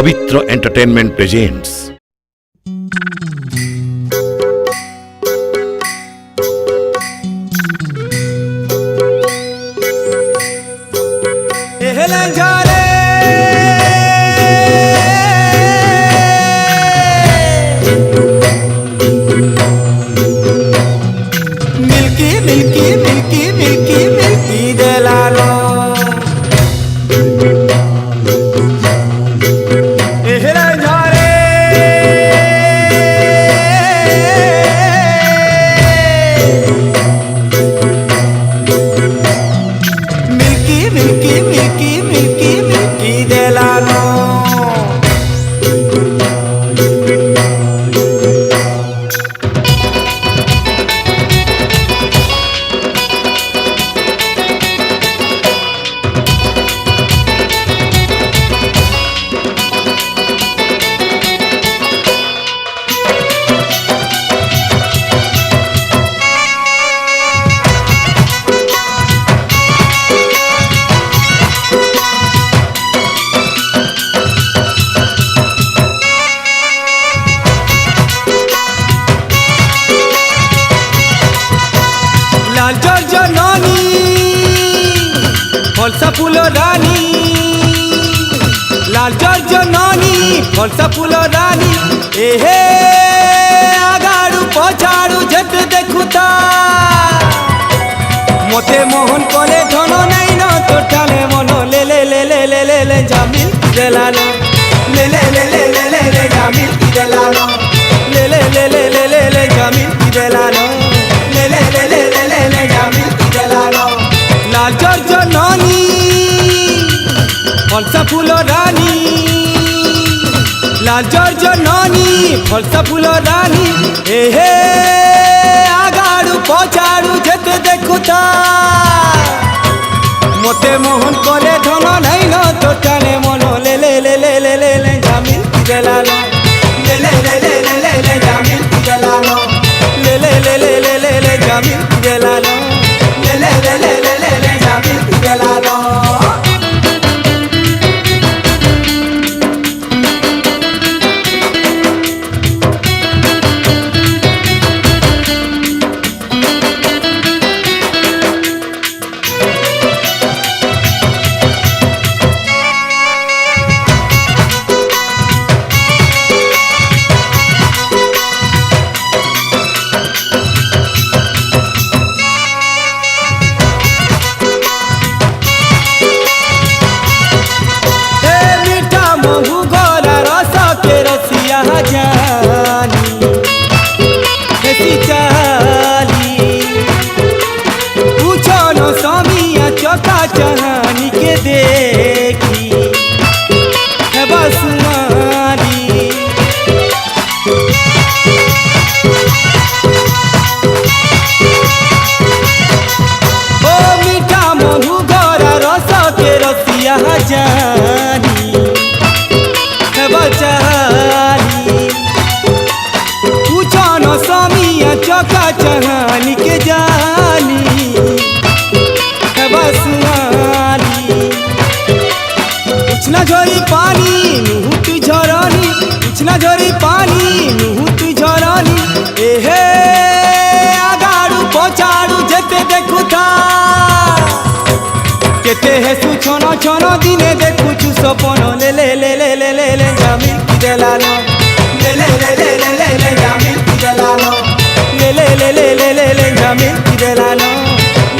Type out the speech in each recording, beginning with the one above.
पवित्र entertainment presents. मिल्की मिल्की मिल्की मिल्की मिल्की देलालो एहला झारे मिल्की मिल्की मिल्की मिल्की मिल्की देलालो फलसा फूल रानी लाल जननी फलसा फूल रानी एहे आगाड़ू पछाड़ू जेते देखुता मते मोहन करे धन नहीं न तोटाले मन ले ले ले ले ले ले ले जामिल देलानो ले ले ले ले ले ले ले जामिल देलानो ले ले ले ले ले ले ले जामिल देलानो ले ले ले ले ले ले ले जामिल देलानो लाल जननी फलसा फूल रानी लाल जननी फलसा फूल रानी एहे आगाड़ू पछाड़ू जेते देखुता मते मोहन करे धन नहीं न तोटाने मन ले ले ले ले ले ले ले जामिल देलानो ले ले ले ले ले ले ले जामिल देलानो ले ले ले ले ले ले ले जामिल देलानो ले ले ले ले ले ले ले जामिल देलानो चाहनी के देखी है बसुमारी ओ मीठा महू गरा रस के रसिया जानी है बचारी पूछो न समिया चौका चाहनी के जानी उछना झोरी पानी नुहुती झरनी उछना झोरी पानी नुहुती झरनी एहे आगाड़ू पछाड़ू जेते देखुता केते हे सुछन छन दिने देखुछु सपन ले ले ले ले ले ले ले जामिल देलानो ले ले ले ले ले ले ले जामिल देलानो ले ले ले ले ले ले ले जामिल देलानो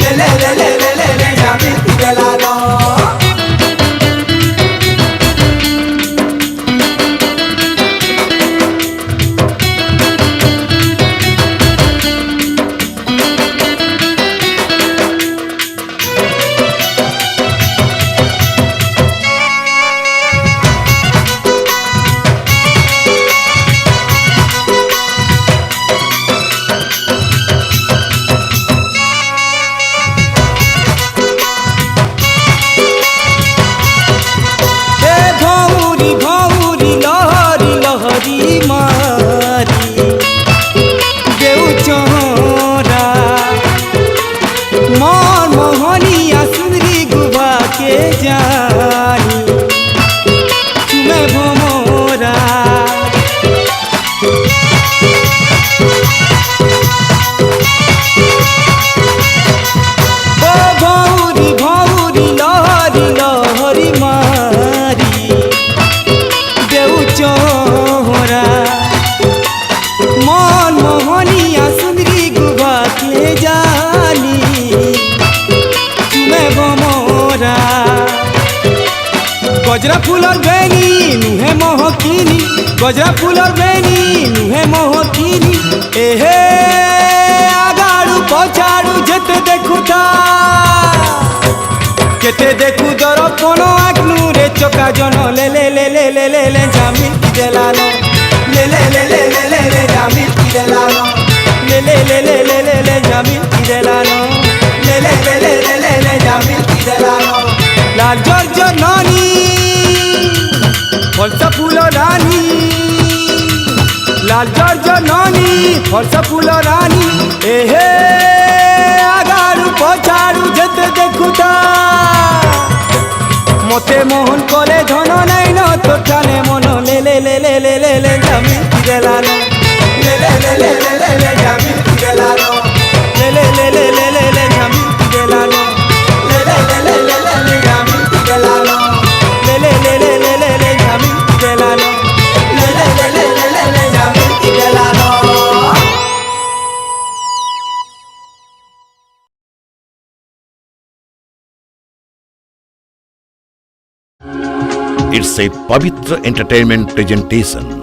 ले ले ले ले ले ले ले जामिल देलानो जानी तुम्हें भमो गजरा फुलर बेनी नुहे मोहकिनी गजरा फुलर बेनी नुहे मोहकिनी एहे आगाड़ू पछाड़ू जेते देखुता केते देखु दर्पण आग्नु रे चका जन ले ले ले ले ले ले ले जामिन की देलानो ले ले ले ले ले ले ले जामिन की देलानो ले ले ले ले ले ले ले जामिन की देलानो ले ले ले ले ले ले ले जामिन की देलानो लाल जर्जर नानी फलसा फूल रानी लाल जर्जर नानी फलसा फूल रानी एहे आगाड़ू पछाड़ू जेते देखुता मते मोहन करे धन नाइन तो ठाने मन ले ले ले ले ले ले ले जामिन की देलानो ले ले ले ले ले ले ले जामिन की देलानो ले ले ले ले ले ले ले जामिन की देलानो ले ले ले ले ले ले ले जामिन की देलानो ले ले ले ले ले ले ले जामिन की देलानो ले ले ले ले ले ले ले जामिन की देलानो It's a Pavitra Entertainment presentation.